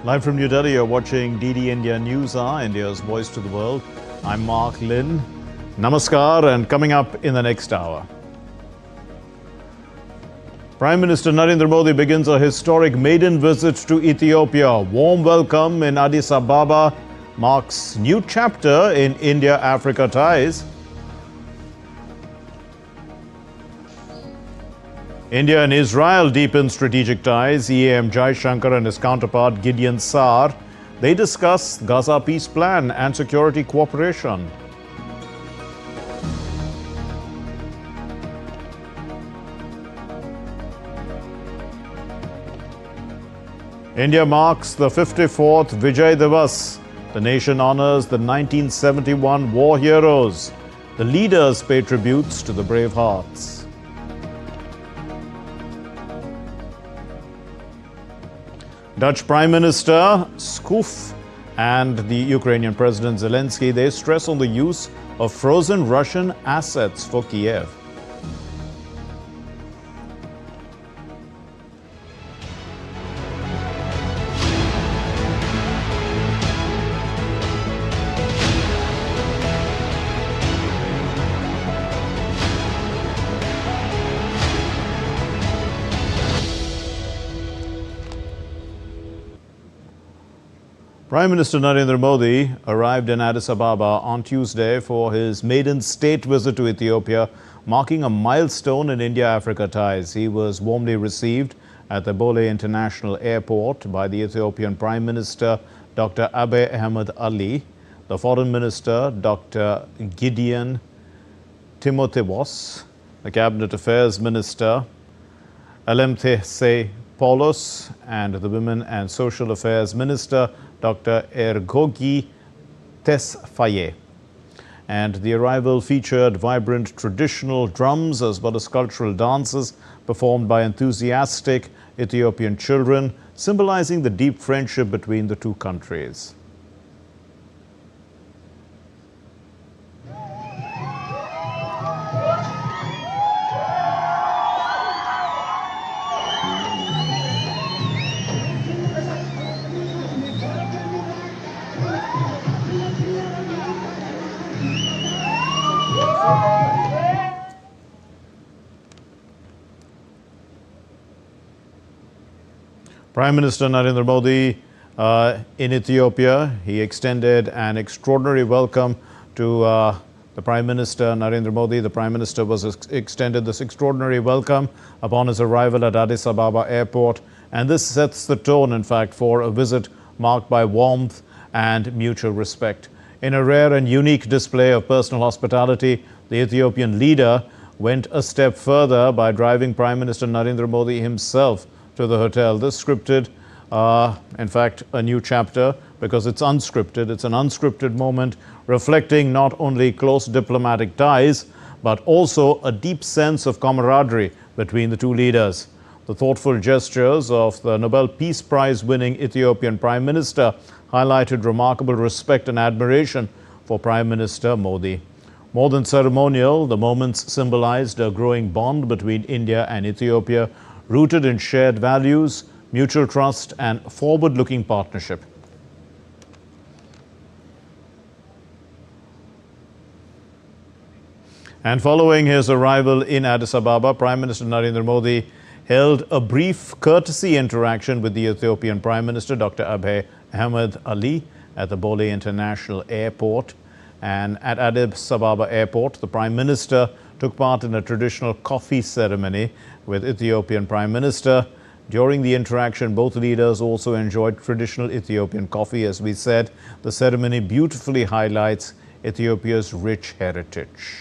Live from New Delhi, you're watching DD India Newshour, India's voice to the world. I'm Mark Lynn. Namaskar, and coming up in the next hour. Prime Minister Narendra Modi begins a historic maiden visit to Ethiopia. Warm welcome in Addis Ababa marks new chapter in India-Africa ties. India and Israel deepen strategic ties. EAM Jai Shankar and his counterpart Gideon Saar, they discuss Gaza peace plan and security cooperation. India marks the 54th Vijay Diwas. The nation honors the 1971 war heroes. The leaders pay tributes to the brave hearts. Dutch Prime Minister Schoof and the Ukrainian President Zelensky, they stress on the use of frozen Russian assets for Kiev. Prime Minister Narendra Modi arrived in Addis Ababa on Tuesday for his maiden state visit to Ethiopia, marking a milestone in India-Africa ties. He was warmly received at the Bole International Airport by the Ethiopian Prime Minister Dr. Abiy Ahmed Ali, the Foreign Minister Dr. Gideon Timotheos, the Cabinet Affairs Minister Alemtese Paulos, and the Women and Social Affairs Minister Dr. Ergogi Tesfaye. And the arrival featured vibrant traditional drums as well as cultural dances performed by enthusiastic Ethiopian children, symbolizing the deep friendship between the two countries. Prime Minister Narendra Modi in Ethiopia, he extended an extraordinary welcome to the Prime Minister Narendra Modi. The Prime Minister was extended this extraordinary welcome upon his arrival at Addis Ababa Airport, and this sets the tone, in fact, for a visit marked by warmth and mutual respect. In a rare and unique display of personal hospitality, the Ethiopian leader went a step further by driving Prime Minister Narendra Modi himself to the hotel. This scripted, in fact, a new chapter because it's unscripted. It's an unscripted moment reflecting not only close diplomatic ties, but also a deep sense of camaraderie between the two leaders. The thoughtful gestures of the Nobel Peace Prize winning Ethiopian Prime Minister highlighted remarkable respect and admiration for Prime Minister Modi. More than ceremonial, the moments symbolized a growing bond between India and Ethiopia, rooted in shared values, mutual trust, and forward-looking partnership. And following his arrival in Addis Ababa, Prime Minister Narendra Modi held a brief courtesy interaction with the Ethiopian Prime Minister Dr. Abiy Ahmed Ali at the Bole International Airport. And at Addis Ababa Airport, the Prime Minister took part in a traditional coffee ceremony with Ethiopian Prime Minister. During the interaction, both leaders also enjoyed traditional Ethiopian coffee. As we said, the ceremony beautifully highlights Ethiopia's rich heritage.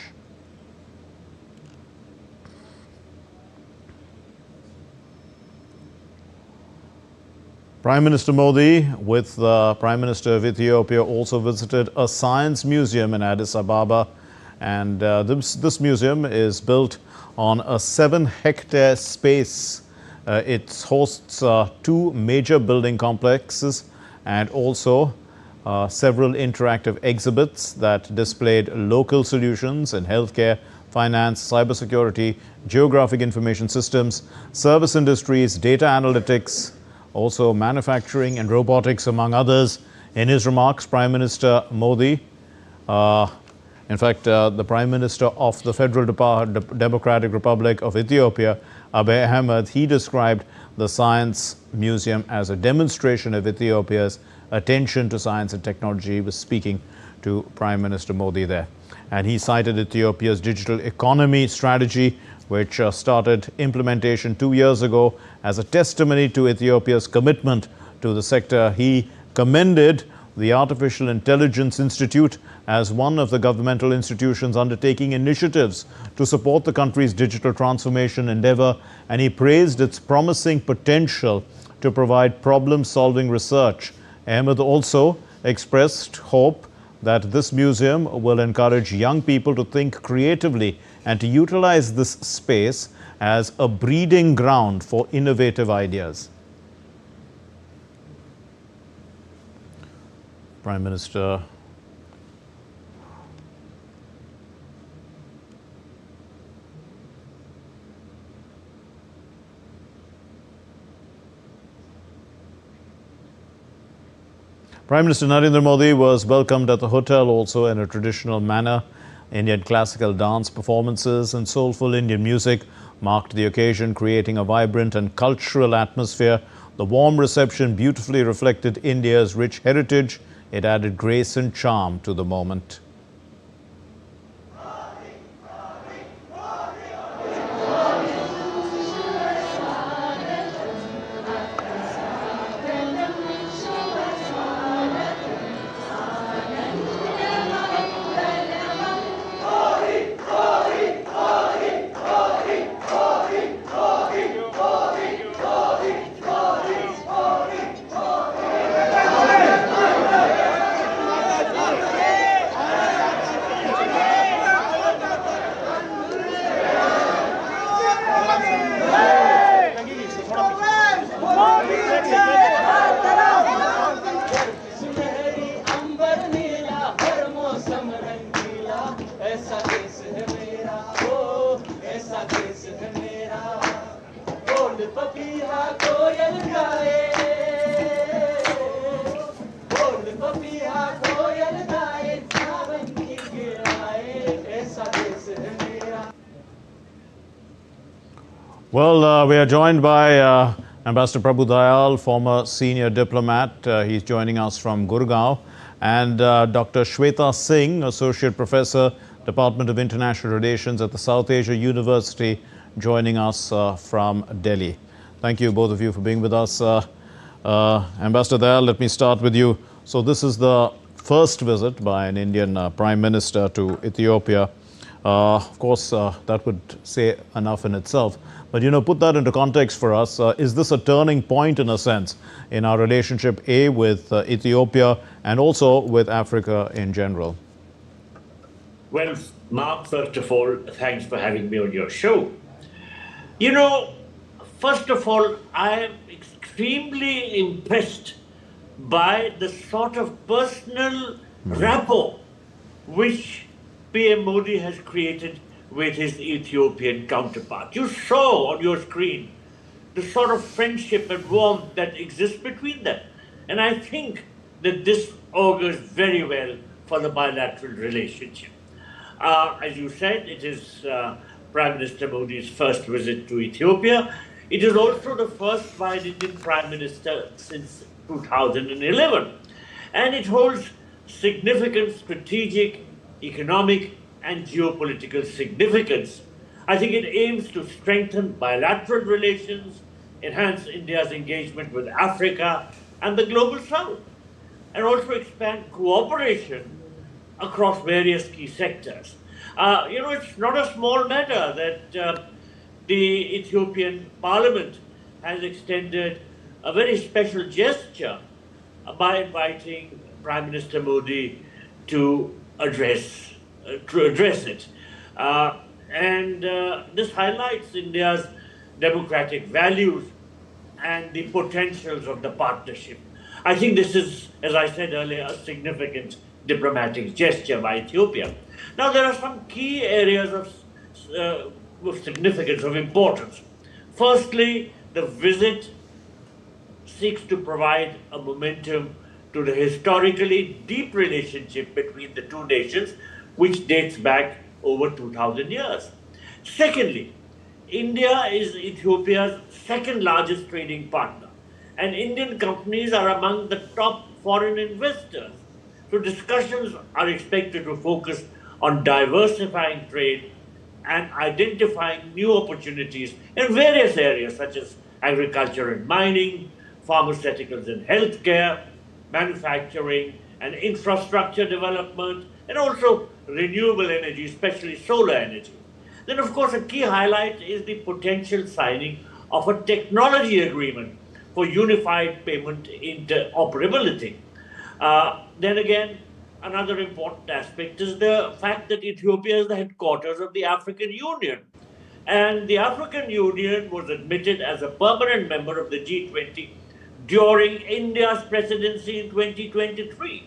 Prime Minister Modi, with the Prime Minister of Ethiopia, also visited a science museum in Addis Ababa. And this museum is built on a 7-hectare space. It hosts two major building complexes and also several interactive exhibits that displayed local solutions in healthcare, finance, cybersecurity, geographic information systems, service industries, data analytics, also manufacturing and robotics, among others. In his remarks, Prime Minister Modi, the Prime Minister of the Federal Democratic Republic of Ethiopia, Abiy Ahmed, he described the Science Museum as a demonstration of Ethiopia's attention to science and technology. He was speaking to Prime Minister Modi there. And he cited Ethiopia's digital economy strategy, which started implementation 2 years ago, as a testimony to Ethiopia's commitment to the sector. He commended the Artificial Intelligence Institute as one of the governmental institutions undertaking initiatives to support the country's digital transformation endeavor, and he praised its promising potential to provide problem-solving research. Ahmed also expressed hope that this museum will encourage young people to think creatively and to utilize this space as a breeding ground for innovative ideas. Prime Minister Narendra Modi was welcomed at the hotel also in a traditional manner. Indian classical dance performances and soulful Indian music marked the occasion, creating a vibrant and cultural atmosphere. The warm reception beautifully reflected India's rich heritage. It added grace and charm to the moment. Well, we are joined by Ambassador Prabhu Dayal, former senior diplomat. He's joining us from Gurgaon. And Dr. Shweta Singh, Associate Professor, Department of International Relations at the South Asia University, joining us from Delhi. Thank you, both of you, for being with us. Ambassador Dayal, let me start with you. So this is the first visit by an Indian Prime Minister to Ethiopia. Of course, that would say enough in itself. But, put that into context for us. Is this a turning point, in a sense, in our relationship, A, with Ethiopia and also with Africa in general? Well, Mark, first of all, thanks for having me on your show. First of all, I am extremely impressed by the sort of personal rapport which PM Modi has created with his Ethiopian counterpart. You saw on your screen the sort of friendship and warmth that exists between them. And I think that this augurs very well for the bilateral relationship. As you said, it is Prime Minister Modi's first visit to Ethiopia. It is also the first by an Indian Prime Minister since 2011. And it holds significant strategic, economic, and geopolitical significance. I think it aims to strengthen bilateral relations, enhance India's engagement with Africa and the global south, and also expand cooperation across various key sectors. It's not a small matter that the Ethiopian Parliament has extended a very special gesture by inviting Prime Minister Modi to address it. This highlights India's democratic values and the potentials of the partnership. I think this is, as I said earlier, a significant diplomatic gesture by Ethiopia. Now, there are some key areas of significance, of importance. Firstly, the visit seeks to provide a momentum to the historically deep relationship between the two nations, which dates back over 2000 years. Secondly, India is Ethiopia's second largest trading partner, and Indian companies are among the top foreign investors. So, discussions are expected to focus on diversifying trade and identifying new opportunities in various areas such as agriculture and mining, pharmaceuticals and healthcare, manufacturing and infrastructure development, and also renewable energy, especially solar energy. Then, of course, a key highlight is the potential signing of a technology agreement for unified payment interoperability. Then again, another important aspect is the fact that Ethiopia is the headquarters of the African Union. And the African Union was admitted as a permanent member of the G20 during India's presidency in 2023.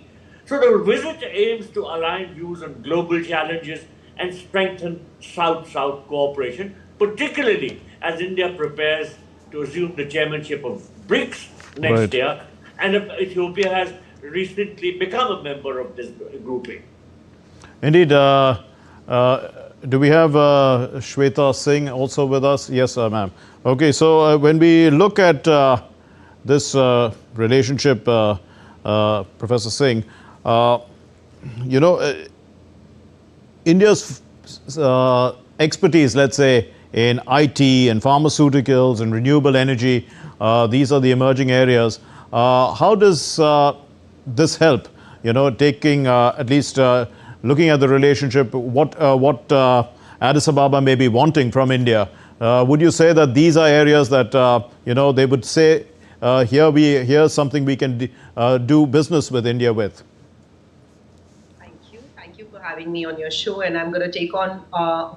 So the visit aims to align views on global challenges and strengthen South-South cooperation, particularly as India prepares to assume the chairmanship of BRICS next Right. year, and Ethiopia has recently become a member of this grouping. Indeed. Do we have Shweta Singh also with us? Yes, ma'am. Okay, so when we look at this relationship, Professor Singh, you know, India's expertise, let's say, in IT and pharmaceuticals and renewable energy, these are the emerging areas. How does this help? You know, taking at least looking at the relationship, what Addis Ababa may be wanting from India. Would you say that these are areas that you know, they would say here's something we can do business with India with? Thank you for having me on your show. And I'm going to take on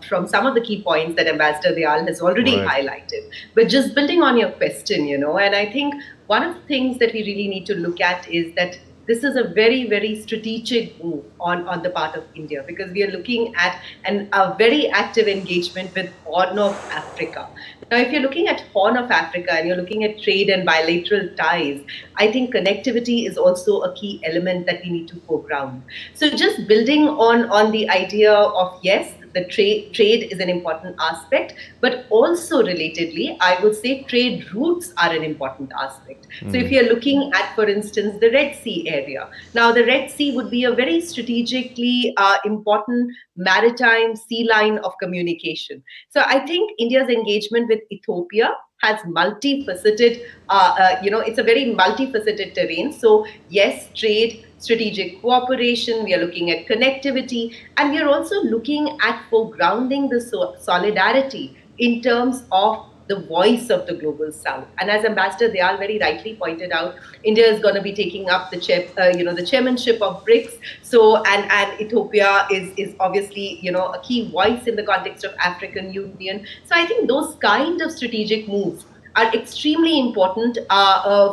from some of the key points that Ambassador Dayal has already highlighted. But just building on your question, you know, and I think one of the things that we really need to look at is that this is a very, very strategic move on the part of India, because we are looking at a very active engagement with Horn of Africa. Now, if you're looking at Horn of Africa and you're looking at trade and bilateral ties, I think connectivity is also a key element that we need to foreground. So just building on the idea of, yes, the trade is an important aspect, but also relatedly, I would say trade routes are an important aspect. So if you're looking at, for instance, the Red Sea area, now the Red Sea would be a very strategically important maritime sea line of communication. So I think India's engagement with Ethiopia has multifaceted, it's a very multifaceted terrain. So yes, trade, strategic cooperation, we are looking at connectivity, and we are also looking at foregrounding the solidarity in terms of the voice of the global south. And as Ambassador Dayal very rightly pointed out, India is going to be taking up the chairmanship of BRICS. So and Ethiopia is obviously a key voice in the context of African Union. So I think those kind of strategic moves are extremely important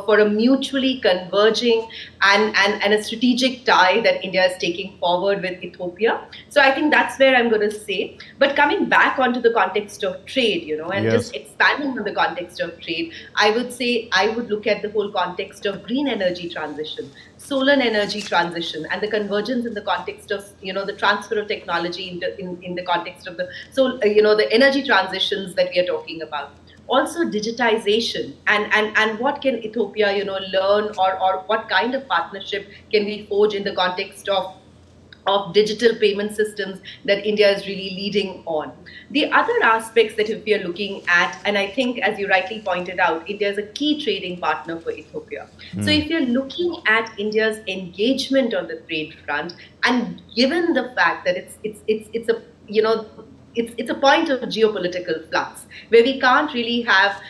for a mutually converging and a strategic tie that India is taking forward with Ethiopia. So I think that's where I'm going to say. But coming back onto the context of trade, and just expanding on the context of trade, I would say I would look at the whole context of green energy transition, solar energy transition, and the convergence in the context of the transfer of technology in the context of the energy transitions that we are talking about. Also digitization and what can Ethiopia learn, or what kind of partnership can we forge in the context of digital payment systems that India is really leading on. The other aspects that if we are looking at, and I think as you rightly pointed out, India is a key trading partner for Ethiopia. So if you're looking at India's engagement on the trade front, and given the fact that it's a it's a point of geopolitical flux where we can't really have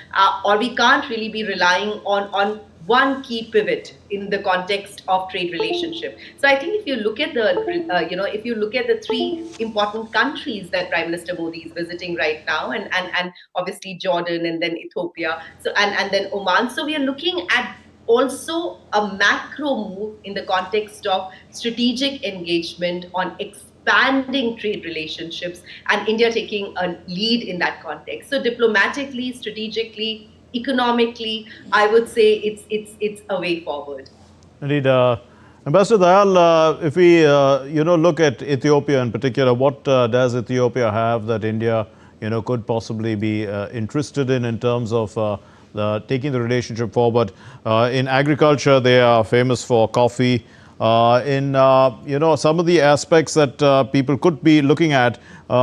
or we can't really be relying on one key pivot in the context of trade relationship. So I think if you look at the three important countries that Prime Minister Modi is visiting right now, and obviously Jordan and then Ethiopia, so and then Oman, so we are looking at also a macro move in the context of strategic engagement on expanding trade relationships, and India taking a lead in that context. So diplomatically, strategically, economically, I would say it's a way forward. Indeed. Ambassador Dayal, if we look at Ethiopia in particular, what does Ethiopia have that India could possibly be interested in terms of taking the relationship forward? In agriculture, they are famous for coffee. In some of the aspects that people could be looking at,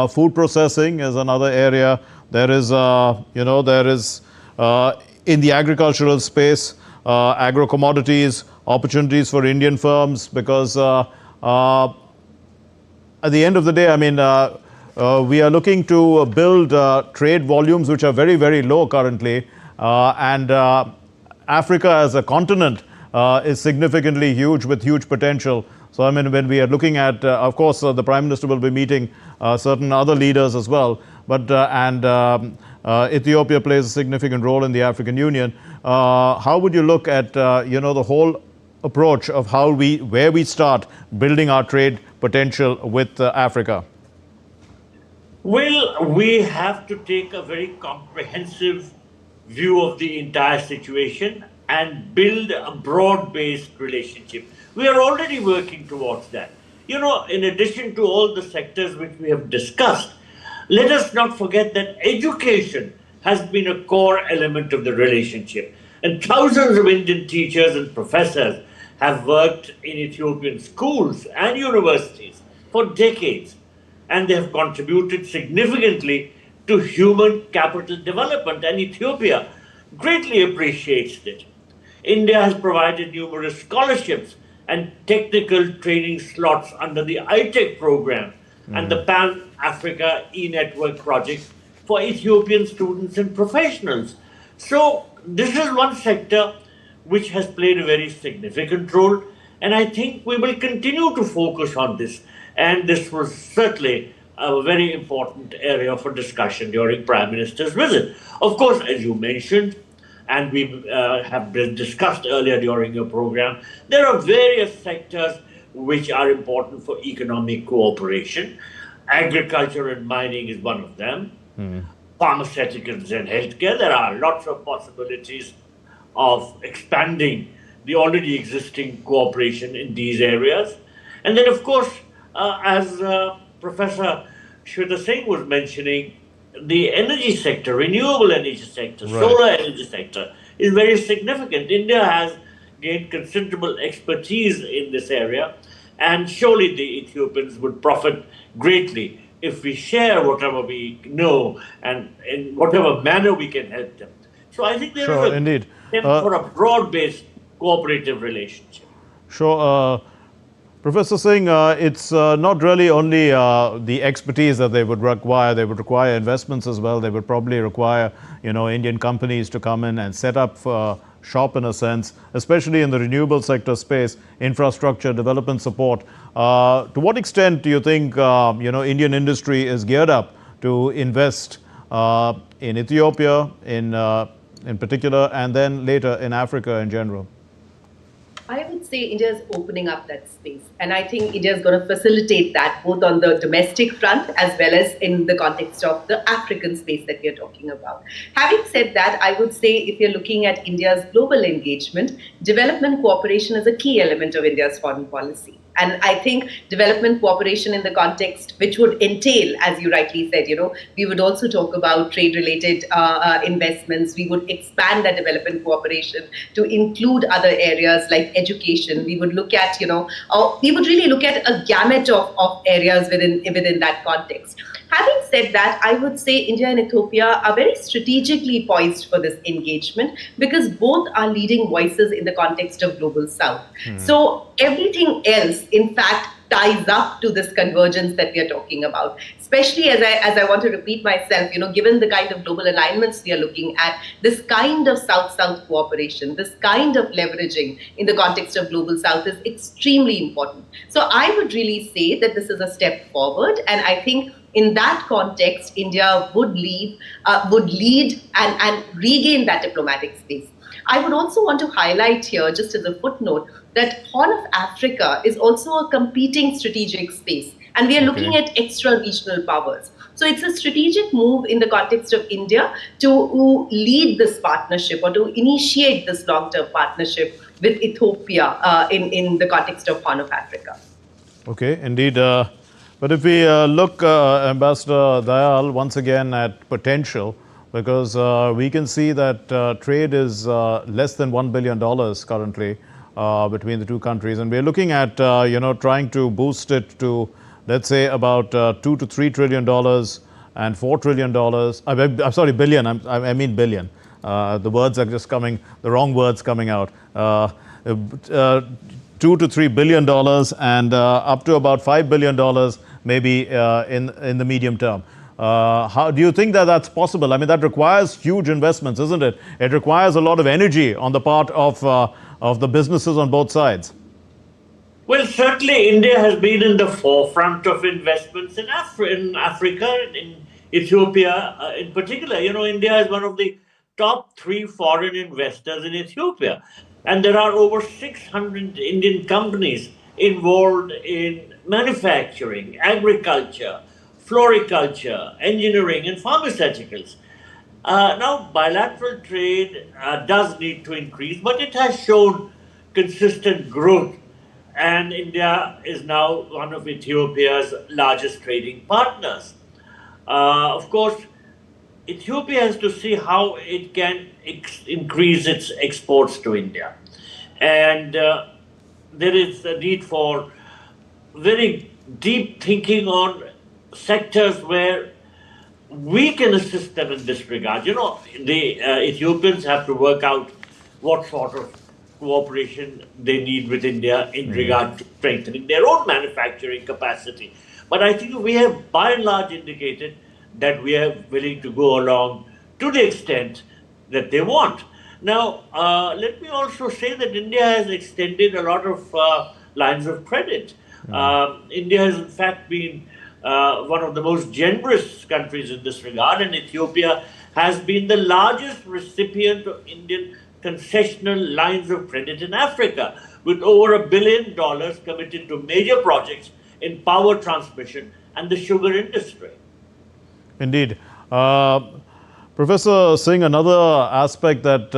food processing is another area. There is in the agricultural space, agro commodities, opportunities for Indian firms, because at the end of the day, I mean, we are looking to build trade volumes which are very, very low currently, and Africa as a continent is significantly huge with huge potential. So, I mean, when we are looking at, of course, the Prime Minister will be meeting certain other leaders as well, but Ethiopia plays a significant role in the African Union. How would you look at, the whole approach of where we start building our trade potential with Africa? Well, we have to take a very comprehensive view of the entire situation and build a broad-based relationship. We are already working towards that. In addition to all the sectors which we have discussed, let us not forget that education has been a core element of the relationship. And thousands of Indian teachers and professors have worked in Ethiopian schools and universities for decades, and they have contributed significantly to human capital development, and Ethiopia greatly appreciates it. India has provided numerous scholarships and technical training slots under the iTech program and the Pan-Africa e-network project for Ethiopian students and professionals. So this is one sector which has played a very significant role, and I think we will continue to focus on this. And this was certainly a very important area for discussion during Prime Minister's visit. Of course, as you mentioned, and we have discussed earlier during your program, there are various sectors which are important for economic cooperation. Agriculture and mining is one of them. Pharmaceuticals and healthcare. There are lots of possibilities of expanding the already existing cooperation in these areas. And then, of course, as Professor Shweta Singh was mentioning, the energy sector, renewable energy sector, solar energy sector is very significant. India has gained considerable expertise in this area, and surely the Ethiopians would profit greatly if we share whatever we know and in whatever manner we can help them. So I think there is a indeed. for a broad-based cooperative relationship. Sure. Professor Singh, it's not really only the expertise that they would require. They would require investments as well. They would probably require, Indian companies to come in and set up shop in a sense, especially in the renewable sector space, infrastructure, development support. To what extent do you think, Indian industry is geared up to invest in Ethiopia in particular, and then later in Africa in general? I would say India is opening up that space. And I think India is going to facilitate that both on the domestic front as well as in the context of the African space that we are talking about. Having said that, I would say if you're looking at India's global engagement, development cooperation is a key element of India's foreign policy. And I think development cooperation in the context, which would entail, as you rightly said, we would also talk about trade-related investments. We would expand that development cooperation to include other areas like education. We would look at, we would really look at a gamut of areas within that context. Having said that, I would say India and Ethiopia are very strategically poised for this engagement because both are leading voices in the context of Global South. So everything else, in fact, ties up to this convergence that we are talking about. Especially as I want to repeat myself, given the kind of global alignments we are looking at, this kind of South-South cooperation, this kind of leveraging in the context of Global South is extremely important. So I would really say that this is a step forward, and I think in that context, India would lead and regain that diplomatic space. I would also want to highlight here, just as a footnote, that Horn of Africa is also a competing strategic space And we are looking at extra-regional powers. So it's a strategic move in the context of India to lead this partnership or to initiate this long-term partnership with Ethiopia in the context of Horn of Africa. Okay, indeed. But if we look, Ambassador Dayal, once again at potential, because we can see that trade is less than $1 billion currently between the two countries. And we're looking at, trying to boost it to, let's say, about $2 to $3 trillion and $4 trillion. I'm sorry, billion. I mean billion. The words are just coming, the wrong words coming out. $2 to $3 billion and up to about $5 billion maybe in the medium term. How do you think that that's possible? I mean, that requires huge investments, isn't it? It requires a lot of energy on the part of the businesses on both sides. Well, certainly India has been in the forefront of investments in Africa, in Ethiopia in particular. You know, India is one of the top 3 foreign investors in Ethiopia. And there are over 600 Indian companies involved in manufacturing, agriculture, floriculture, engineering, and pharmaceuticals. Now, bilateral trade does need to increase, but it has shown consistent growth. And India is now one of Ethiopia's largest trading partners. Of course, Ethiopia has to see how it can increase its exports to India. And there is a need for very deep thinking on sectors where we can assist them in this regard. You know, the Ethiopians have to work out what sort of cooperation they need with India in regard to strengthening their own manufacturing capacity. But I think we have by and large indicated that we are willing to go along to the extent that they want. Now, let me also say that India has extended a lot of lines of credit. India has in fact been one of the most generous countries in this regard, and Ethiopia has been the largest recipient of Indian concessional lines of credit in Africa, with over $1 billion committed to major projects in power transmission and the sugar industry. Indeed. Professor Singh, another aspect that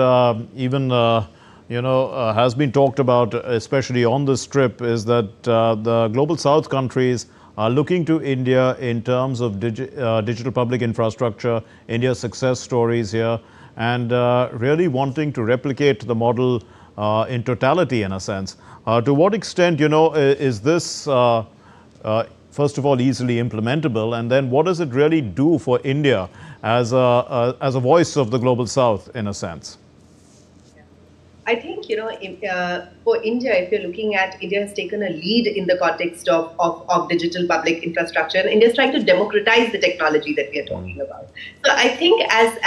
has been talked about, especially on this trip, is that the Global South countries are looking to India in terms of digital public infrastructure, India's success stories here, and really wanting to replicate the model in totality, in a sense. To what extent, is this, first of all, easily implementable, and then what does it really do for India as a voice of the Global South, in a sense? I think, for India, if you're looking at, India has taken a lead in the context of digital public infrastructure, and India is trying to democratize the technology that we are talking about. So I think as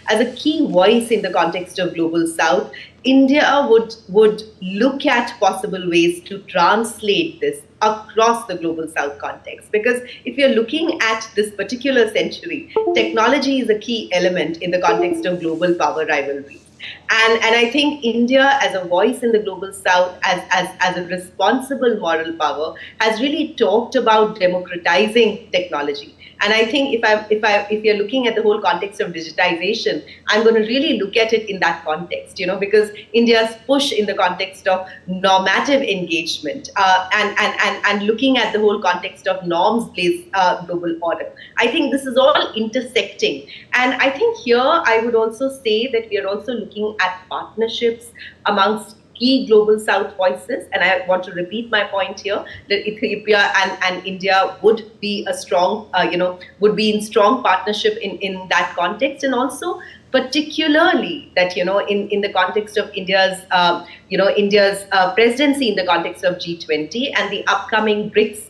a key voice in the context of Global South, India would look at possible ways to translate this across the Global South context. Because if you're looking at this particular century, technology is a key element in the context of global power rivalry. And I think India, as a voice in the Global South, as a responsible moral power, has really talked about democratizing technology. And I think if you're looking at the whole context of digitization, I'm going to really look at it in that context, because India's push in the context of normative engagement and looking at the whole context of norms-based global order. I think this is all intersecting. And I think here I would also say that we are also looking at partnerships amongst key Global South voices, and I want to repeat my point here that Ethiopia and India would be a strong, would be in strong partnership in that context, and also particularly that in the context of India's presidency in the context of G20 and the upcoming BRICS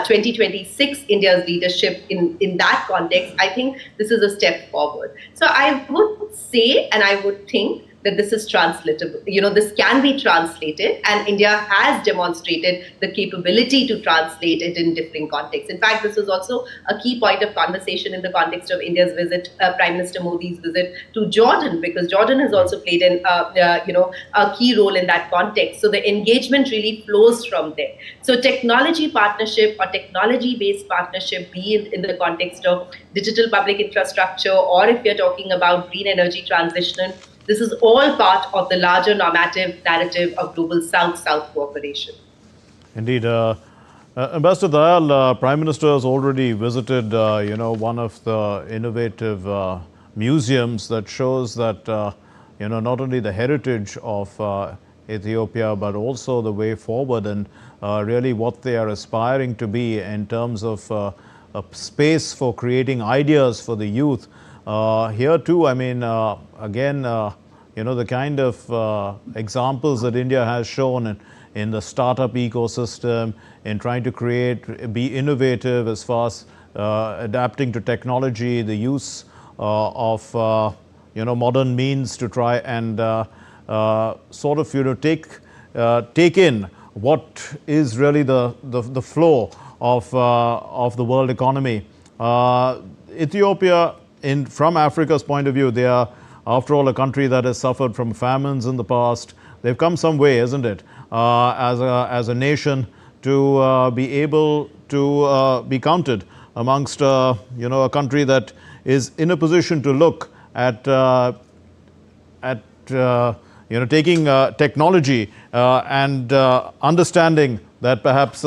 2026 India's leadership in that context, I think this is a step forward. So I would say and I would think that this is translatable. This can be translated, and India has demonstrated the capability to translate it in different contexts. In fact, this was also a key point of conversation in the context of India's visit, Prime Minister Modi's visit to Jordan, because Jordan has also played a key role in that context. So the engagement really flows from there. So technology partnership or technology-based partnership, be it in the context of digital public infrastructure, or if you're talking about green energy transition, this is all part of the larger normative narrative of global South-South cooperation. Indeed. Ambassador Dayal, Prime Minister has already visited, one of the innovative museums that shows that, not only the heritage of Ethiopia, but also the way forward and really what they are aspiring to be in terms of a space for creating ideas for the youth. Here too, again, the kind of examples that India has shown in the startup ecosystem, in trying to be innovative as far as adapting to technology, the use of modern means to try and take in what is really the flow of the world economy. Ethiopia, from Africa's point of view, they are, after all, a country that has suffered from famines in the past. They've come some way, isn't it, as a nation to be able to be counted amongst a country that is in a position to look at taking technology and understanding that perhaps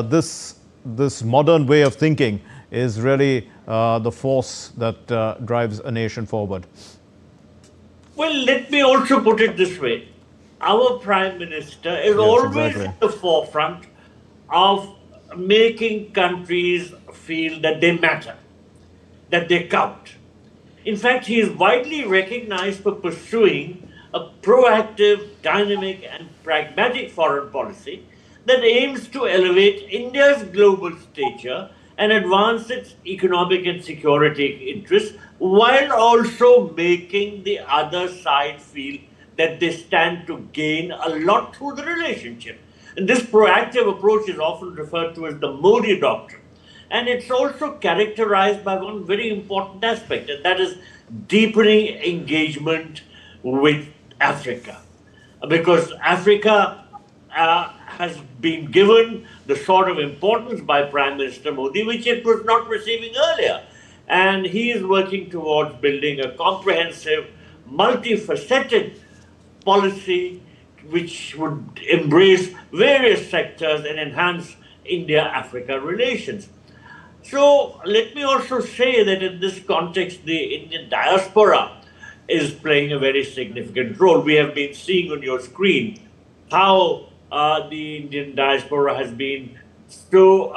this modern way of thinking is really the force that drives a nation forward. Well, let me also put it this way. Our Prime Minister is always at the forefront of making countries feel that they matter, that they count. In fact, he is widely recognized for pursuing a proactive, dynamic and pragmatic foreign policy that aims to elevate India's global stature and advance its economic and security interests, while also making the other side feel that they stand to gain a lot through the relationship. And this proactive approach is often referred to as the Modi doctrine. And it's also characterized by one very important aspect, and that is deepening engagement with Africa. Because Africa has been given the sort of importance by Prime Minister Modi which it was not receiving earlier. And he is working towards building a comprehensive, multifaceted policy which would embrace various sectors and enhance India-Africa relations. So let me also say that in this context, the Indian diaspora is playing a very significant role. We have been seeing on your screen how the Indian diaspora has been so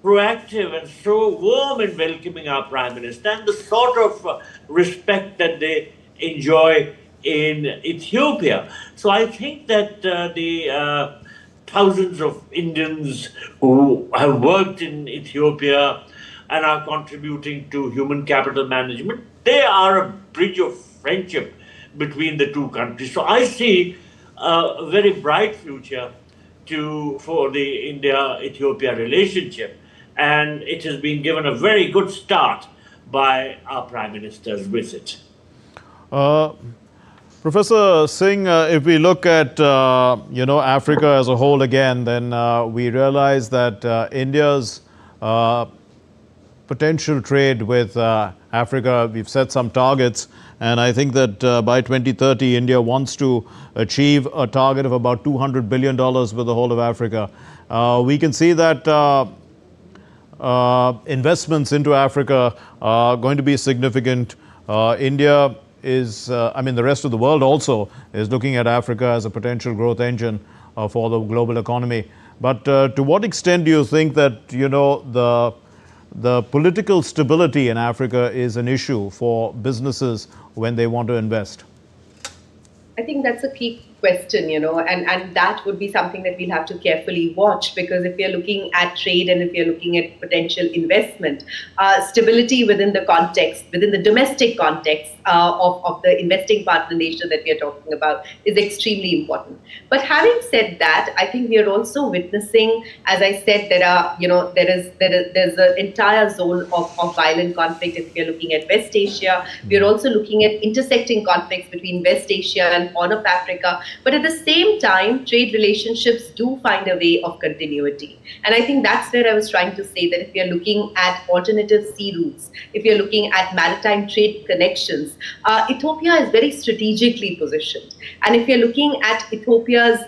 proactive and so warm in welcoming our Prime Minister, and the sort of respect that they enjoy in Ethiopia. So I think that the thousands of Indians who have worked in Ethiopia and are contributing to human capital management, they are a bridge of friendship between the two countries. So I see a very bright future for the India-Ethiopia relationship, and it has been given a very good start by our Prime Minister's visit. Professor Singh, if we look at Africa as a whole again, then we realize that India's potential trade with Africa, we've set some targets, and I think that by 2030 India wants to achieve a target of about $200 billion with the whole of Africa. We can see that investments into Africa are going to be significant. India is, the rest of the world also is looking at Africa as a potential growth engine for the global economy. But to what extent do you think that, the political stability in Africa is an issue for businesses when they want to invest? I think that's a key question, and that would be something that we'll have to carefully watch, because if we are looking at trade and if we are looking at potential investment, stability within the domestic context of the investing partner nation that we are talking about is extremely important. But having said that, I think we are also witnessing, as I said, there's an entire zone of violent conflict. If we are looking at West Asia, we are also looking at intersecting conflicts between West Asia and Horn of Africa. But at the same time, trade relationships do find a way of continuity. And I think that's where I was trying to say that if we are looking at alternative sea routes, if you're looking at maritime trade connections, Ethiopia is very strategically positioned. And if you're looking at Ethiopia's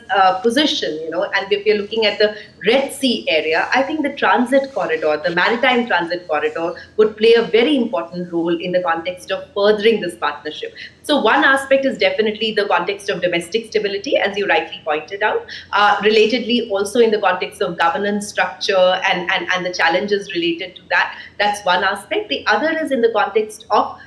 position, and if you're looking at the Red Sea area, I think the transit corridor, the maritime transit corridor, would play a very important role in the context of furthering this partnership. So one aspect is definitely the context of domestic stability, as you rightly pointed out. Relatedly, also in the context of governance structure and the challenges related to that. That's one aspect. The other is in the context of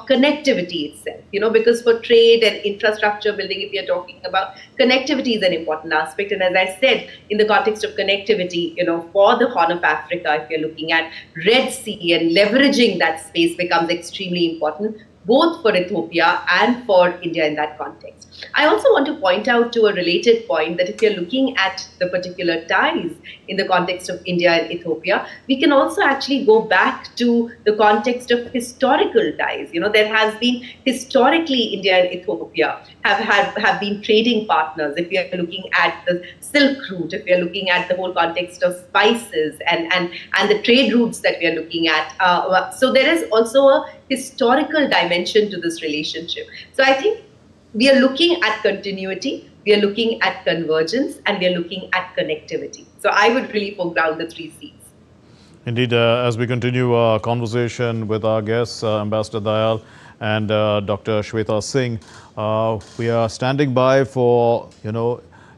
connectivity itself, because for trade and infrastructure building, if you're talking about, connectivity is an important aspect. And as I said, in the context of connectivity, for the Horn of Africa, if you're looking at Red Sea and leveraging that space becomes extremely important, both for Ethiopia and for India in that context. I also want to point out to a related point that if you're looking at the particular ties in the context of India and Ethiopia, we can also actually go back to the context of historical ties. There has been historically India and Ethiopia have been trading partners. If you're looking at the Silk Route, if you're looking at the whole context of spices and the trade routes that we are looking at. So there is also a historical dimension to this relationship. So I think we are looking at continuity, we are looking at convergence, and we are looking at connectivity. So I would really foreground the 3 Cs. Indeed, as we continue our conversation with our guests, Ambassador Dayal and Dr. Shweta Singh, we are standing by for,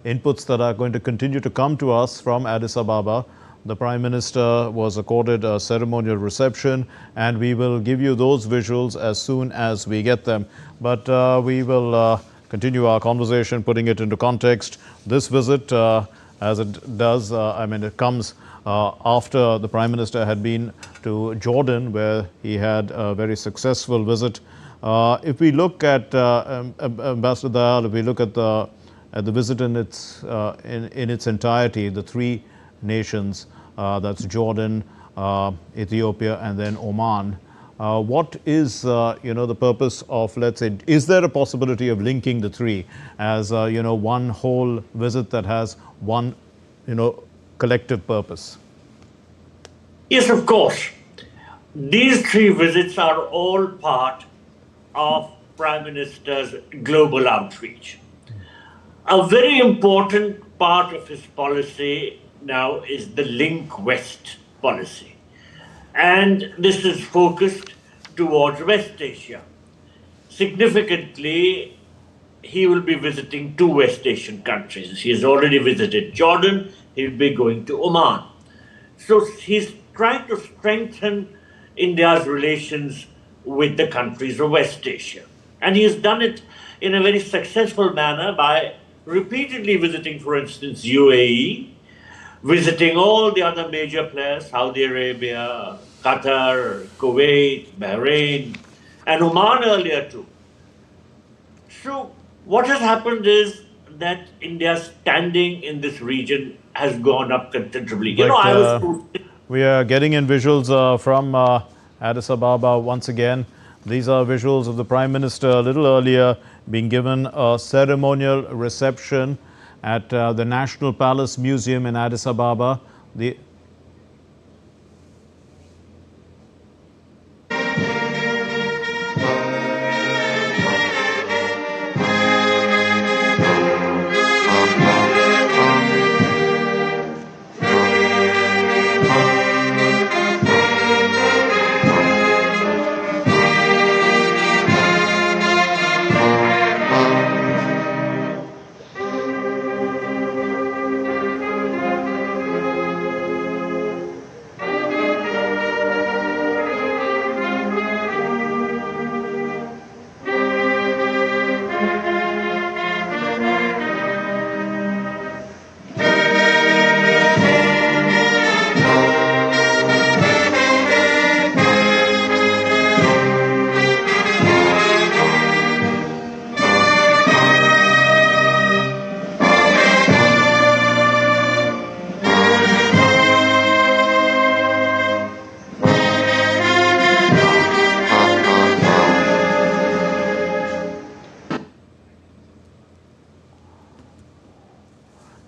inputs that are going to continue to come to us from Addis Ababa. The Prime Minister was accorded a ceremonial reception, and we will give you those visuals as soon as we get them. But we will continue our conversation, putting it into context. This visit, as it does, it comes after the Prime Minister had been to Jordan, where he had a very successful visit. If we look at, Ambassador Dayal, if we look at the visit in its entirety, the 3 nations, that's Jordan, Ethiopia, and then Oman. What is, the purpose of, let's say, is there a possibility of linking the 3 as, one whole visit that has one, collective purpose? Yes, of course. These 3 visits are all part of Prime Minister's global outreach. A very important part of his policy now is the Link West policy. And this is focused towards West Asia. Significantly, he will be visiting 2 West Asian countries. He has already visited Jordan, he will be going to Oman. So he's trying to strengthen India's relations with the countries of West Asia. And he has done it in a very successful manner by repeatedly visiting, for instance, UAE, visiting all the other major players, Saudi Arabia, Qatar, Kuwait, Bahrain, and Oman earlier too. So what has happened is that India's standing in this region has gone up considerably. We are getting in visuals from Addis Ababa once again. These are visuals of the Prime Minister a little earlier being given a ceremonial reception at the National Palace Museum in Addis Ababa.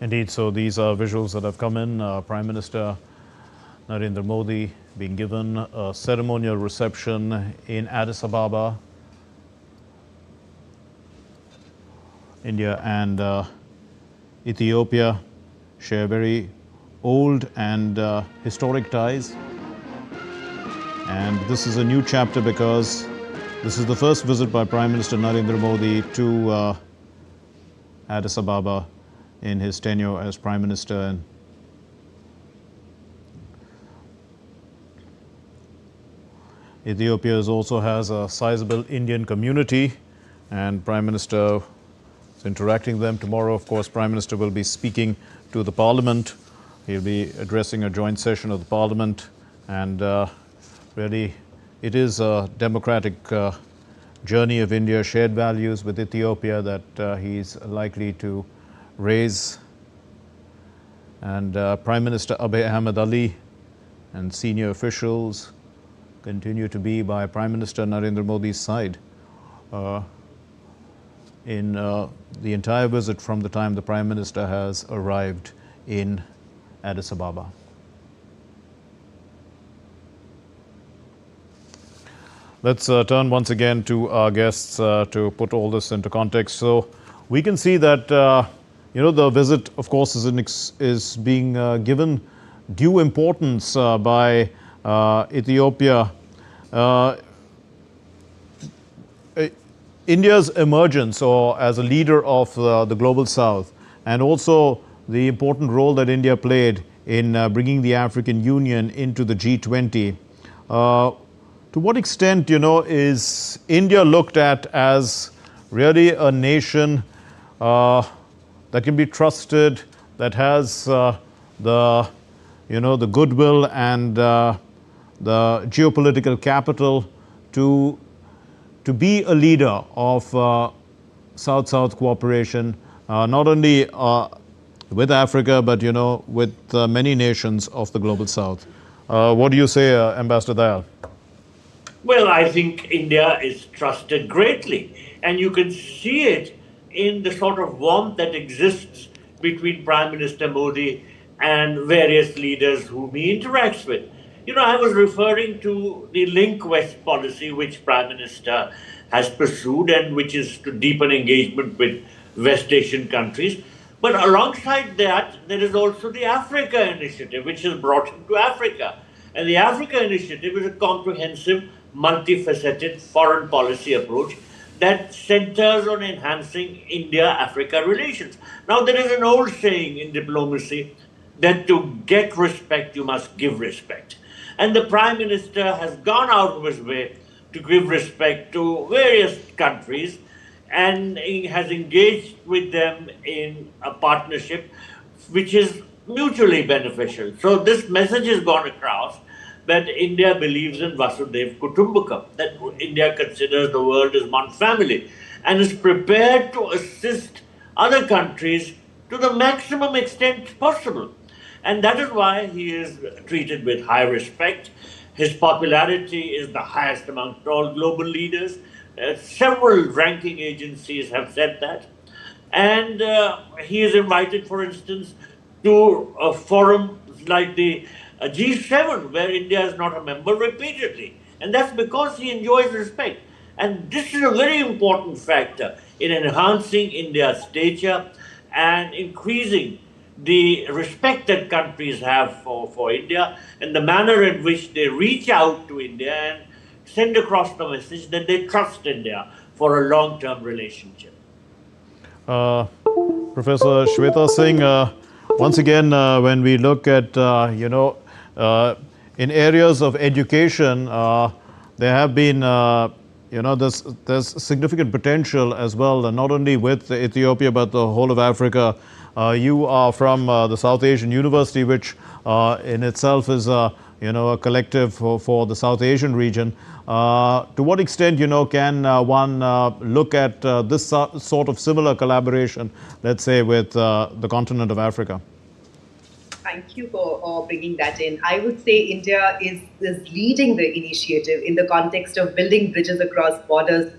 Indeed, so these are visuals that have come in. Prime Minister Narendra Modi being given a ceremonial reception in Addis Ababa. India and Ethiopia share very old and historic ties. And this is a new chapter because this is the first visit by Prime Minister Narendra Modi to Addis Ababa in his tenure as Prime Minister. And Ethiopia also has a sizable Indian community, and Prime Minister is interacting with them. Tomorrow, of course, Prime Minister will be speaking to the Parliament. He'll be addressing a joint session of the Parliament, and really it is a democratic journey of India, shared values with Ethiopia that he's likely to raise. And Prime Minister Abiy Ahmed Ali and senior officials continue to be by Prime Minister Narendra Modi's side in the entire visit from the time the Prime Minister has arrived in Addis Ababa. Let's turn once again to our guests to put all this into context. So we can see that the visit, of course, is being given due importance by Ethiopia. India's emergence or as a leader of the global south, and also the important role that India played in bringing the African Union into the G20. To what extent, is India looked at as really a nation that can be trusted, that has the goodwill and the geopolitical capital to be a leader of South-South cooperation, not only with Africa, but with many nations of the global South? What do you say, Ambassador Dayal? Well, I think India is trusted greatly, and you can see it in the sort of warmth that exists between Prime Minister Modi and various leaders whom he interacts with. I was referring to the Link West policy which Prime Minister has pursued and which is to deepen engagement with West Asian countries. But alongside that, there is also the Africa Initiative, which has brought him to Africa. And the Africa Initiative is a comprehensive, multifaceted foreign policy approach that centers on enhancing India-Africa relations. Now, there is an old saying in diplomacy that to get respect, you must give respect. And the Prime Minister has gone out of his way to give respect to various countries, and he has engaged with them in a partnership which is mutually beneficial. So this message has gone across that India believes in Vasudhaiva Kutumbakam, that India considers the world as one family and is prepared to assist other countries to the maximum extent possible. And that is why he is treated with high respect. His popularity is the highest amongst all global leaders. Several ranking agencies have said that. And he is invited, for instance, to a forum like the G7, where India is not a member, repeatedly. And that's because he enjoys respect. And this is a very important factor in enhancing India's stature and increasing the respect that countries have for India, and the manner in which they reach out to India and send across the message that they trust India for a long-term relationship. Professor Shweta Singh, once again, when we look at, in areas of education, there have been, there's significant potential as well, not only with Ethiopia, but the whole of Africa. You are from the South Asian University, which in itself is, a collective for the South Asian region. To what extent, can one look at this sort of similar collaboration, let's say, with the continent of Africa? Thank you for bringing that in. I would say India is leading the initiative in the context of building bridges across borders.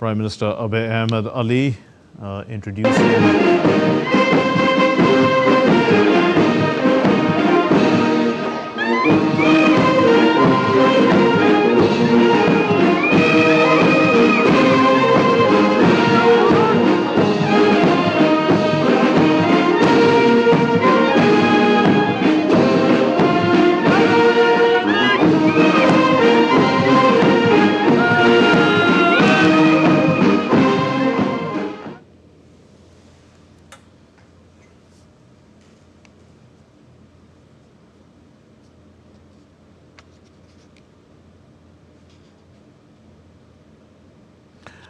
Prime Minister Abiy Ahmed Ali introducing.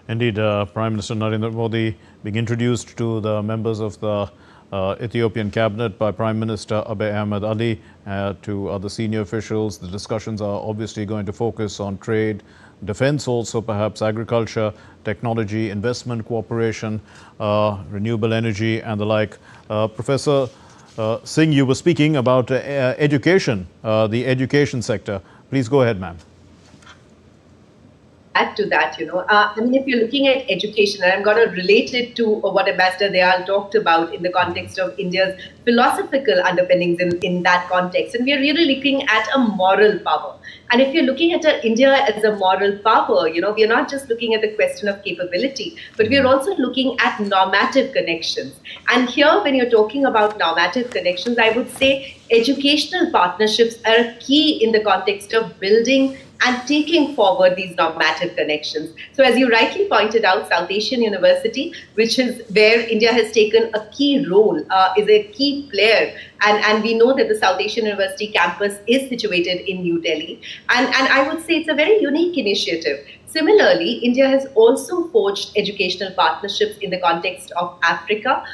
Indeed, Prime Minister Narendra Modi being introduced to the members of the Ethiopian cabinet by Prime Minister Abiy Ahmed Ali, to other senior officials. The discussions are obviously going to focus on trade, defense also, perhaps agriculture, technology, investment cooperation, renewable energy and the like. Professor Singh, you were speaking about education, the education sector. Please go ahead, ma'am. Add to that, I mean, if you're looking at education, and I'm going to relate it to what Ambassador Dayal talked about in the context of India's philosophical underpinnings in that context, and we are really looking at a moral power. And if you're looking at India as a moral power, we are not just looking at the question of capability, but we are also looking at normative connections. And here, when you're talking about normative connections, I would say educational partnerships are a key in the context of building and taking forward these normative connections. So as you rightly pointed out, South Asian University, which is where India has taken a key role, is a key player. And we know that the South Asian University campus is situated in New Delhi. And I would say it's a very unique initiative. Similarly, India has also forged educational partnerships in the context of Africa,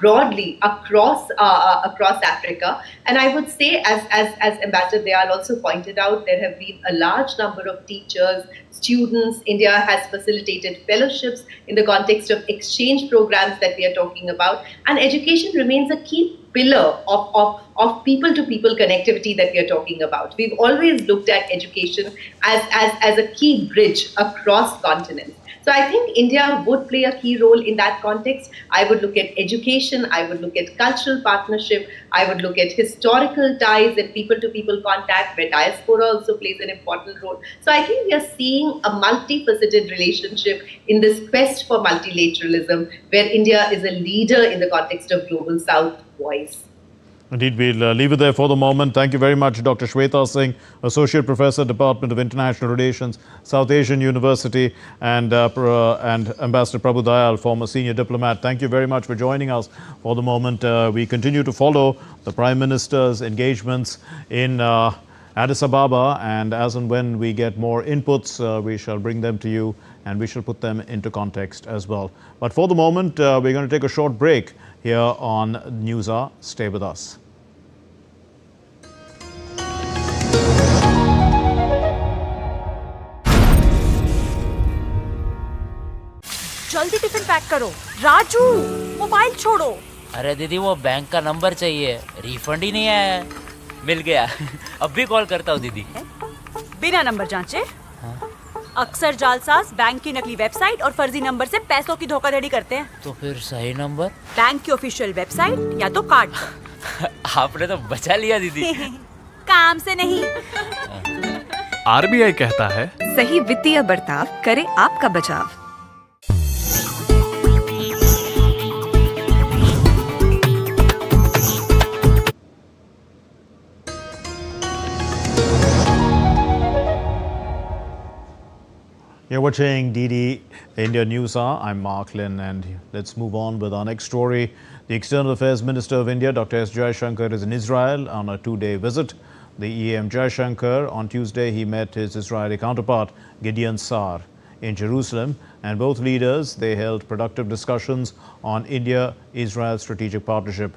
broadly across Africa. And I would say, as Ambassador Dayal also pointed out, there have been a large number of teachers, students. India has facilitated fellowships in the context of exchange programs that we are talking about. And education remains a key pillar of people-to-people connectivity that we are talking about. We've always looked at education as a key bridge across continents. So I think India would play a key role in that context. I would look at education, I would look at cultural partnership, I would look at historical ties and people-to-people contact, where diaspora also plays an important role. So I think we are seeing a multifaceted relationship in this quest for multilateralism, where India is a leader in the context of Global South voice. Indeed, we'll leave it there for the moment. Thank you very much, Dr. Shweta Singh, Associate Professor, Department of International Relations, South Asian University, and Ambassador Prabhu Dayal, former senior diplomat. Thank you very much for joining us for the moment. We continue to follow the Prime Minister's engagements in Addis Ababa, and as and when we get more inputs, we shall bring them to you and we shall put them into context as well. But for the moment, we're going to take a short break here on NewsHour. Stay with us. जल्दी tiffin pack करो। Raju, mobile छोड़ो। अरे दीदी, वो bank का number चाहिए, refund ही नहीं आया है। मिल गया। अब भी कॉल करता हूँ दीदी। बिना नंबर जांचे? अक्सर जालसाज बैंक की नकली वेबसाइट और फर्जी नंबर से पैसों की धोखाधड़ी करते हैं। तो फिर सही नंबर? बैंक की ऑफिशियल वेबसाइट या तो कार्ड पर। आपने तो बचा लिया दीदी। काम से नहीं। आरबीआई कहता है, सही वित्तीय बर्ताव करे आपका बचाव। You're watching DD India Newshour. I'm Mark Lynn, and let's move on with our next story. The External Affairs Minister of India, Dr. S. Jaishankar, is in Israel on a two-day visit. The EM Jaishankar, on Tuesday, he met his Israeli counterpart, Gideon Sa'ar, in Jerusalem, and both leaders, they held productive discussions on India-Israel strategic partnership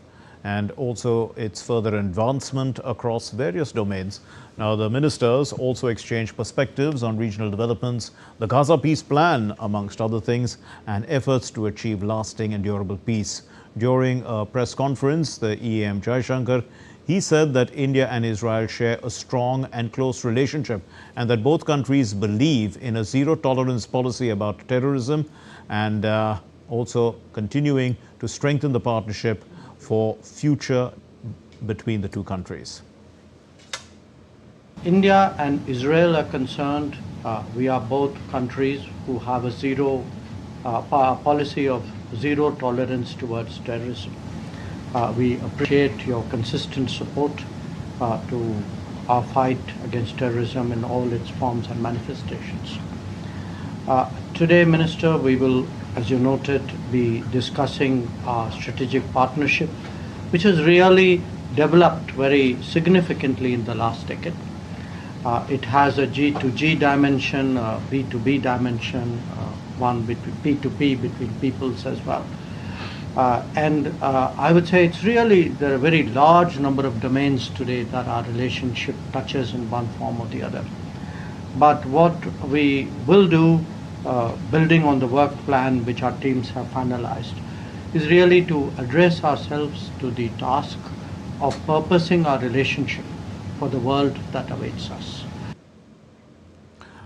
and also its further advancement across various domains. Now, the ministers also exchanged perspectives on regional developments, the Gaza peace plan, amongst other things, and efforts to achieve lasting and durable peace. During a press conference, the EM Jaishankar, He said that India and Israel share a strong and close relationship and that both countries believe in a zero-tolerance policy about terrorism and also continuing to strengthen the partnership for future between the two countries. India and Israel are concerned. We are both countries who have a policy of zero tolerance towards terrorism. We appreciate your consistent support to our fight against terrorism in all its forms and manifestations. Today, Minister, we will, as you noted, be discussing our strategic partnership, which has really developed very significantly in the last decade. It has a G2G dimension, a B2B dimension, one between P2P between peoples as well. I would say there are a very large number of domains today that our relationship touches in one form or the other. But what we will do, building on the work plan which our teams have finalized, is really to address ourselves to the task of purposing our relationship for the world that awaits us.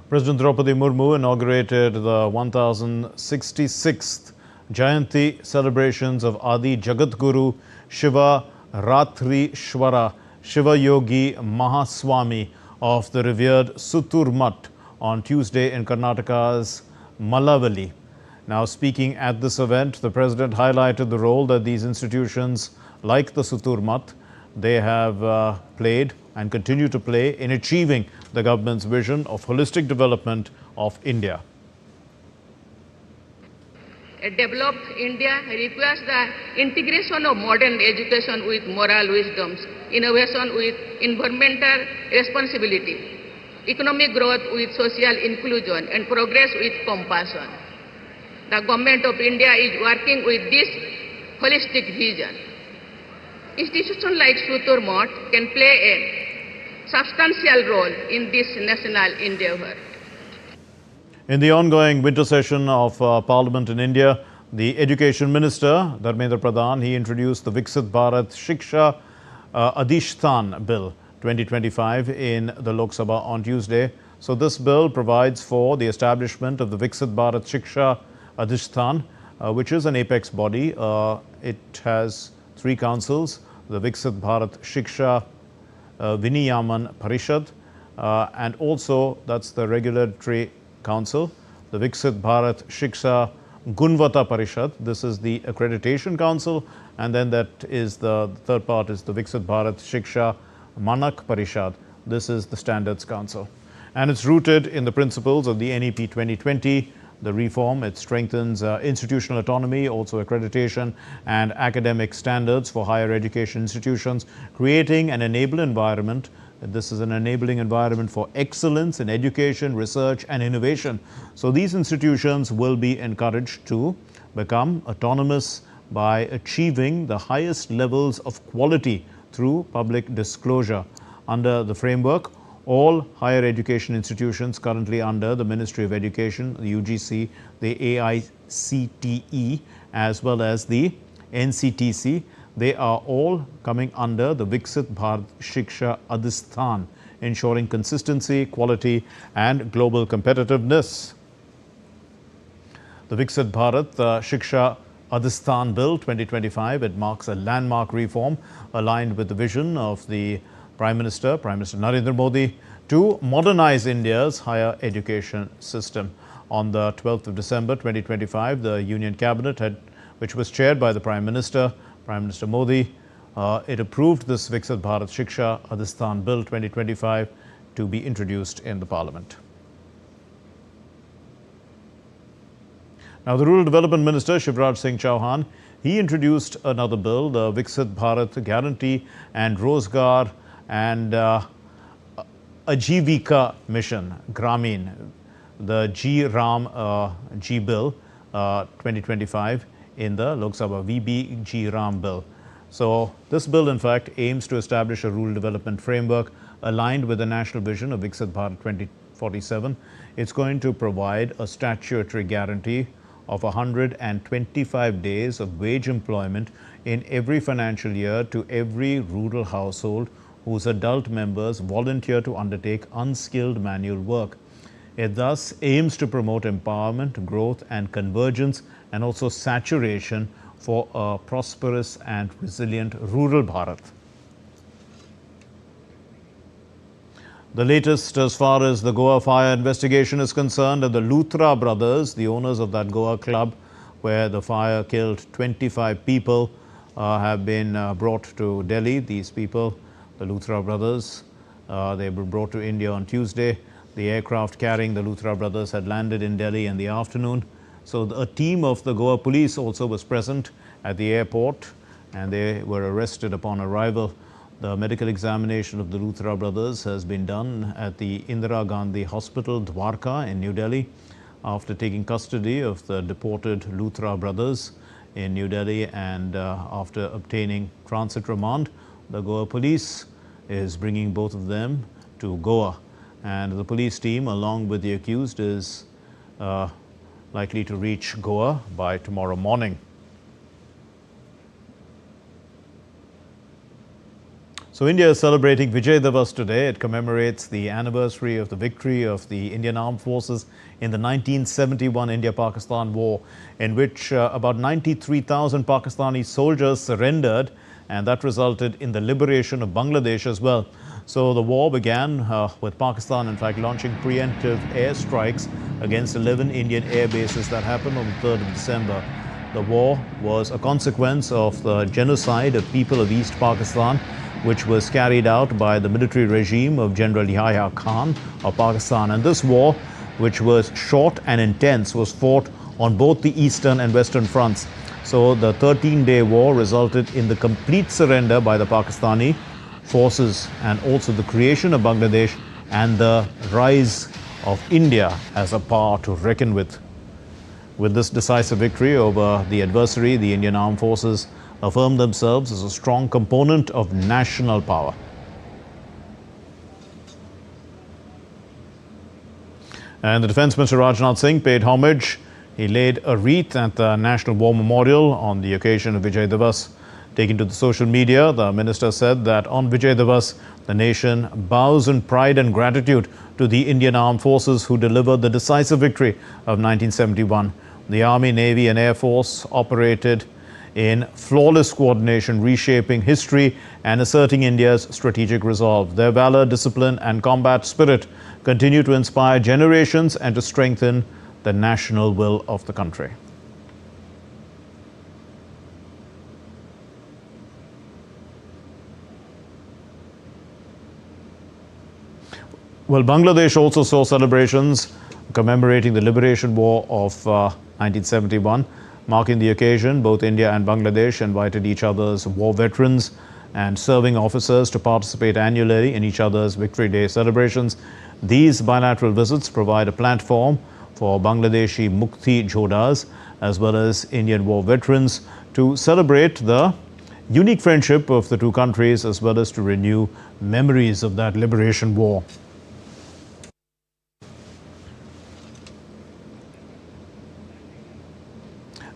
President Draupadi Murmu inaugurated the 1066th Jayanti celebrations of Adi Jagatguru Shiva Ratrishwara Shiva Yogi Mahaswami of the revered Sutur Mutt on Tuesday in Karnataka's Malavali. Now, speaking at this event, the President highlighted the role that these institutions like the Sutur Mutt, they have played and continue to play in achieving the government's vision of holistic development of India. A developed India requires the integration of modern education with moral wisdoms, innovation with environmental responsibility, economic growth with social inclusion, and progress with compassion. The Government of India is working with this holistic vision. Institutions like Sutur Mutt can play a substantial role in this national endeavor. In the ongoing winter session of Parliament in India, the Education Minister, Dharmendra Pradhan, he introduced the Viksit Bharat Shiksha Adhishtan Bill 2025 in the Lok Sabha on Tuesday. So this bill provides for the establishment of the Viksit Bharat Shiksha Adhishtan, which is an apex body. It has three councils: the Viksit Bharat Shiksha Viniyaman Parishad, and also that's the regulatory council, the Viksit Bharat Shiksha Gunvata Parishad. This is the accreditation council, and then that is the third part is the Viksit Bharat Shiksha Manak Parishad. This is the standards council, and it's rooted in the principles of the NEP 2020. The reform, it strengthens institutional autonomy, also accreditation and academic standards for higher education institutions, creating an enabling environment. This is an enabling environment for excellence in education, research and innovation. So these institutions will be encouraged to become autonomous by achieving the highest levels of quality through public disclosure. Under the framework, all higher education institutions currently under the Ministry of Education, the UGC, the AICTE, as well as the NCTC, they are all coming under the Viksit Bharat Shiksha Adhishtan, ensuring consistency, quality and global competitiveness. The Viksit Bharat Shiksha Adhishtan Bill 2025, it marks a landmark reform aligned with the vision of the Prime Minister Narendra Modi, to modernize India's higher education system. On the 12th of December 2025, the Union Cabinet, which was chaired by the Prime Minister Modi, it approved this Viksit Bharat Shiksha Adhishtan Bill 2025 to be introduced in the Parliament. Now, the Rural Development Minister Shivraj Singh Chauhan, he introduced another bill, the Viksit Bharat Guarantee and Rozgar and Ajivika Mission, Gramin, the G Bill 2025 in the Lok Sabha, VB Ram Bill. So this bill in fact aims to establish a rural development framework aligned with the national vision of Viksit Bharat 2047. It's going to provide a statutory guarantee of 125 days of wage employment in every financial year to every rural household whose adult members volunteer to undertake unskilled manual work. It thus aims to promote empowerment, growth and convergence, and also saturation for a prosperous and resilient rural Bharat. The latest as far as the Goa fire investigation is concerned, and the Luthra brothers, the owners of that Goa club where the fire killed 25 people, have been brought to Delhi. These people, the Luthra brothers, they were brought to India on Tuesday. The aircraft carrying the Luthra brothers had landed in Delhi in the afternoon. So a team of the Goa police also was present at the airport, and they were arrested upon arrival. The medical examination of the Luthra brothers has been done at the Indira Gandhi Hospital, Dwarka in New Delhi. After taking custody of the deported Luthra brothers in New Delhi and after obtaining transit remand, the Goa police is bringing both of them to Goa. And the police team, along with the accused, is likely to reach Goa by tomorrow morning. So India is celebrating Vijay Diwas today. It commemorates the anniversary of the victory of the Indian Armed Forces in the 1971 India-Pakistan War, in which about 93,000 Pakistani soldiers surrendered, and that resulted in the liberation of Bangladesh as well. So the war began with Pakistan, in fact, launching preemptive airstrikes against 11 Indian air bases. That happened on the 3rd of December. The war was a consequence of the genocide of people of East Pakistan, which was carried out by the military regime of General Yahya Khan of Pakistan. And this war, which was short and intense, was fought on both the eastern and western fronts. So the 13-day war resulted in the complete surrender by the Pakistani forces and also the creation of Bangladesh and the rise of India as a power to reckon with. With this decisive victory over the adversary, the Indian Armed Forces affirmed themselves as a strong component of national power. And the Defence Minister Rajnath Singh paid homage. He laid a wreath at the National War Memorial on the occasion of Vijay Diwas. Taken to the social media, the minister said that on Vijay Diwas, the nation bows in pride and gratitude to the Indian Armed Forces who delivered the decisive victory of 1971. The Army, Navy and Air Force operated in flawless coordination, reshaping history and asserting India's strategic resolve. Their valor, discipline and combat spirit continue to inspire generations and to strengthen the national will of the country. Well, Bangladesh also saw celebrations commemorating the Liberation War of 1971. Marking the occasion, both India and Bangladesh invited each other's war veterans and serving officers to participate annually in each other's Victory Day celebrations. These bilateral visits provide a platform for Bangladeshi Mukti Jodhas as well as Indian war veterans to celebrate the unique friendship of the two countries as well as to renew memories of that liberation war.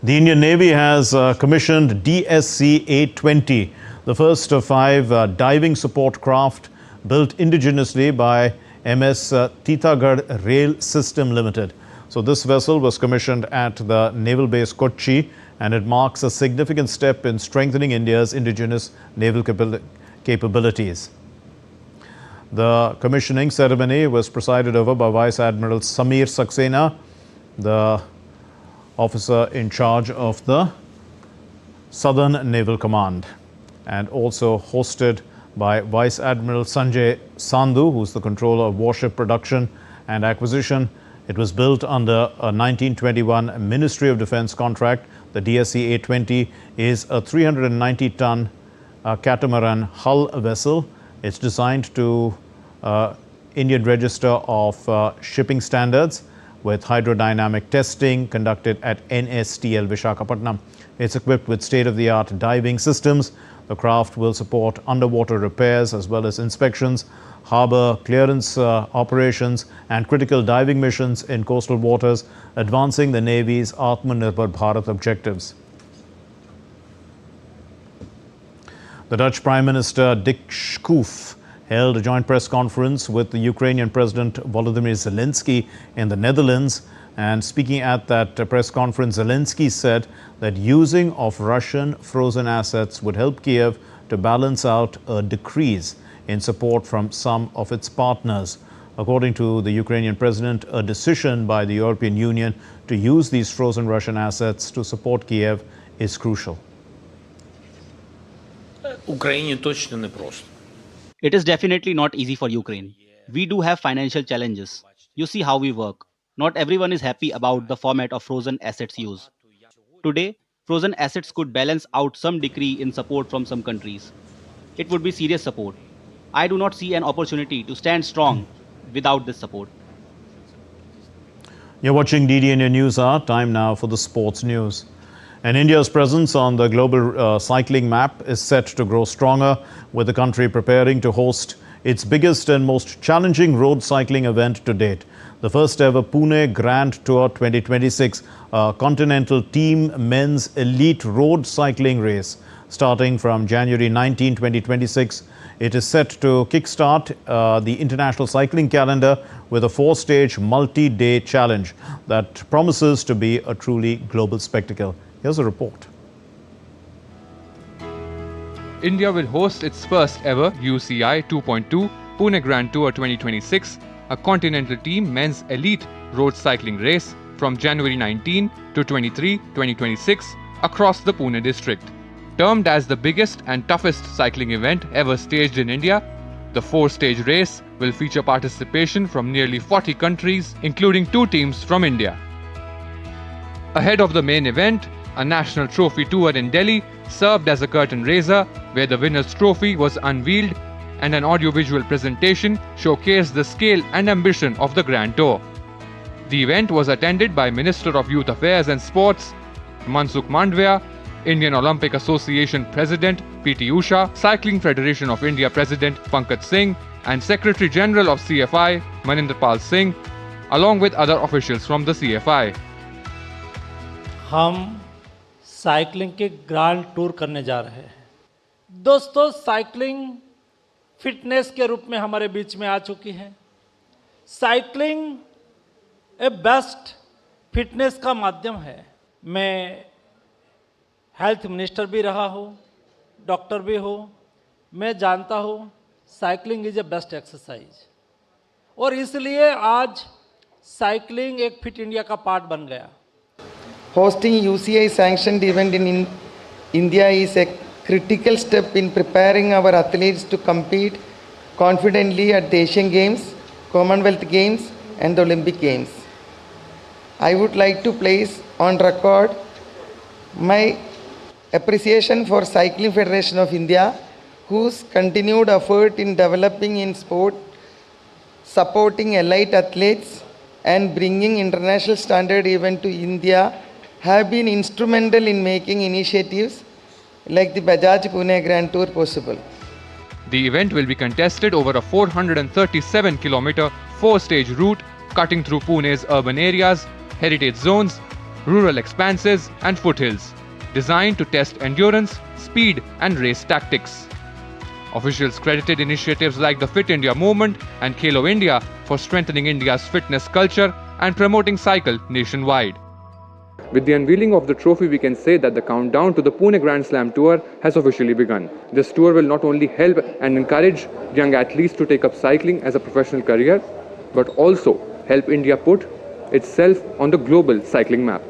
The Indian Navy has commissioned DSC-820, the first of 5 diving support craft built indigenously by MS Titagarh Rail System Limited. So this vessel was commissioned at the Naval Base Kochi, and it marks a significant step in strengthening India's indigenous naval capabilities. The commissioning ceremony was presided over by Vice Admiral Samir Saxena, the officer in charge of the Southern Naval Command, and also hosted by Vice Admiral Sanjay Sandhu, who's the controller of warship production and acquisition. It was built under a 1921 Ministry of Defense contract. The DSC-820 is a 390-ton catamaran hull vessel. It's designed to Indian Register of Shipping Standards, with hydrodynamic testing conducted at NSTL Visakhapatnam. It's equipped with state-of-the-art diving systems. The craft will support underwater repairs as well as inspections. harbour clearance operations and critical diving missions in coastal waters, advancing the Navy's Atmanirbhar Bharat objectives. The Dutch Prime Minister Dick Schoof held a joint press conference with the Ukrainian President Volodymyr Zelensky in the Netherlands. And speaking at that press conference, Zelensky said that using of Russian frozen assets would help Kiev to balance out a decrease in support from some of its partners. According to the Ukrainian president, a decision by the European Union to use these frozen Russian assets to support Kiev is crucial. It is definitely not easy for Ukraine. We do have financial challenges. You see how we work. Not everyone is happy about the format of frozen assets use. Today, frozen assets could balance out some decree in support from some countries. It would be serious support. I do not see an opportunity to stand strong without this support. You're watching DDNA News Hour. Time now for the sports news. And India's presence on the global cycling map is set to grow stronger, with the country preparing to host its biggest and most challenging road cycling event to date. The first ever Pune Grand Tour 2026, a continental team men's elite road cycling race. Starting from January 19, 2026, it is set to kickstart the international cycling calendar with a 4-stage multi-day challenge that promises to be a truly global spectacle. Here's a report. India will host its first ever UCI 2.2 Pune Grand Tour 2026, a continental team men's elite road cycling race from January 19 to 23, 2026 across the Pune district. Termed as the biggest and toughest cycling event ever staged in India, the 4-stage race will feature participation from nearly 40 countries, including 2 teams from India. Ahead of the main event, a national trophy tour in Delhi served as a curtain raiser, where the winner's trophy was unveiled and an audiovisual presentation showcased the scale and ambition of the Grand Tour. The event was attended by Minister of Youth Affairs and Sports Mansukh Mandavia, Indian Olympic Association President P.T. Usha, Cycling Federation of India President Pankaj Singh and Secretary General of CFI Maninderpal Singh, along with other officials from the CFI. हम cycling के grand tour करने जा रहे हैं। दोस्तों, cycling fitness के रूप में हमारे बीच में आ चुकी है। साइकिलिंग ए बेस्ट फिटनेस का माध्यम है। मैं हेल्थ मिनिस्टर भी रहा हूँ, डॉक्टर भी हूँ। मैं जानता हूँ cycling is a best exercise, और इसलिए आज साइकिलिंग एक फिट इंडिया का पार्ट बन गया। Hosting UCI sanctioned event in India is a critical step in preparing our athletes to compete confidently at the Asian Games, Commonwealth Games and the Olympic Games. I would like to place on record my appreciation for Cycling Federation of India, whose continued effort in developing in sport, supporting elite athletes and bringing international standard event to India have been instrumental in making initiatives like the Bajaj Pune Grand Tour possible. The event will be contested over a 437-kilometer 4-stage route cutting through Pune's urban areas, heritage zones, rural expanses and foothills, designed to test endurance, speed and race tactics. Officials credited initiatives like the Fit India movement and Khelo India for strengthening India's fitness culture and promoting cycle nationwide. With the unveiling of the trophy, we can say that the countdown to the Pune Grand Slam Tour has officially begun. This tour will not only help and encourage young athletes to take up cycling as a professional career, but also help India put itself on the global cycling map.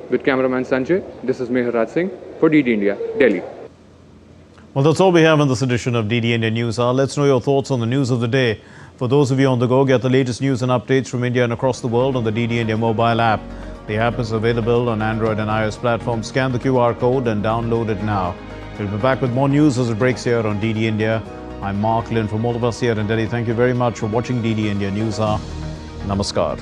With cameraman Sanjay, this is Mehraj Singh for DD India, Delhi. Well, that's all we have in this edition of DDNA News Hour. Let's know your thoughts on the news of the day. For those of you on the go, get the latest news and updates from India and across the world on the DD India mobile app. The app is available on Android and iOS platforms. Scan the QR code and download it now. We'll be back with more news as it breaks here on DD India. I'm Mark Lynn. From all of us here in Delhi, thank you very much for watching DD India News Hour. Namaskar.